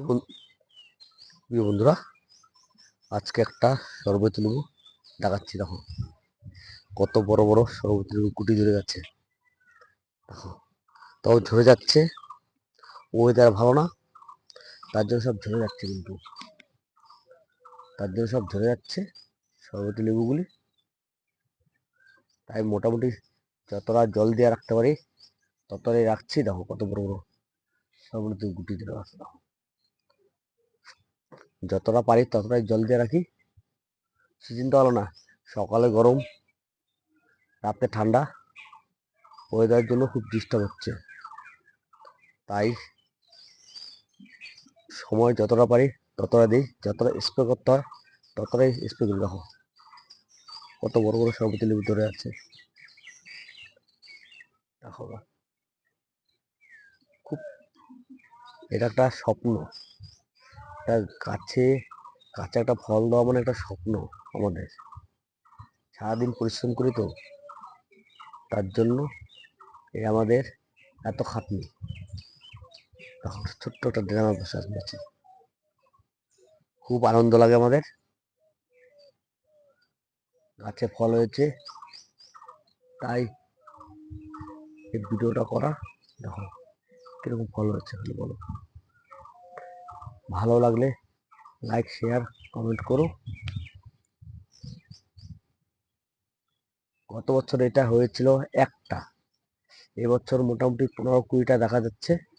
বন- প্রিয় বন্ধুরা, আজকে একটা শরবতি লেবু দেখাচ্ছি। দেখো কত বড় বড় শরবতি লেবু গুটি ধরে যাচ্ছে। দেখো তাও ঝরে যাচ্ছে। ওয়েদার ভালো না, তার জন্য সব ঝরে যাচ্ছে, কিন্তু তার জন্য সব ঝরে যাচ্ছে শরবতি লেবুগুলি। তাই মোটামুটি যতটা জল দিয়ে রাখতে পারি ততটাই রাখছি। দেখো কত বড় বড় শরবতি গুটি ধরে আছে। দেখো যতটা পারি ততটাই জল দিয়ে রাখি। সিজন তো ভালো না, সকালে গরম, রাতে ঠান্ডা, ওয়েদারের জন্য খুব ডিস্টার্ব হচ্ছে। তাই সময় যতটা পারি ততটা দিই, যতটা স্প্রে করতে হয় ততটাই স্প্রে করি। দেখো কত বড় বড় শরবতি লেবু ধরে আছে। দেখো খুব, এটা একটা স্বপ্ন। একটা গাছে গাছে একটা ফল দেওয়া মানে একটা স্বপ্ন আমাদের। সারাদিন পরিশ্রম করি তো, তার জন্য এই আমাদের এত খাটনি। দেখো ছোট্ট একটা ড্রামে বসে আছে। খুব আনন্দ লাগে আমাদের, গাছে ফল হয়েছে তাই এই ভিডিওটা করা। দেখো কিরকম ফল হয়েছে, খালি বলো। ভালো লাগলে লাইক, শেয়ার, কমেন্ট করো। গত বছর এটা হয়েছিল একটা, এবছর মোটামুটি 15-20টা দেখা যাচ্ছে।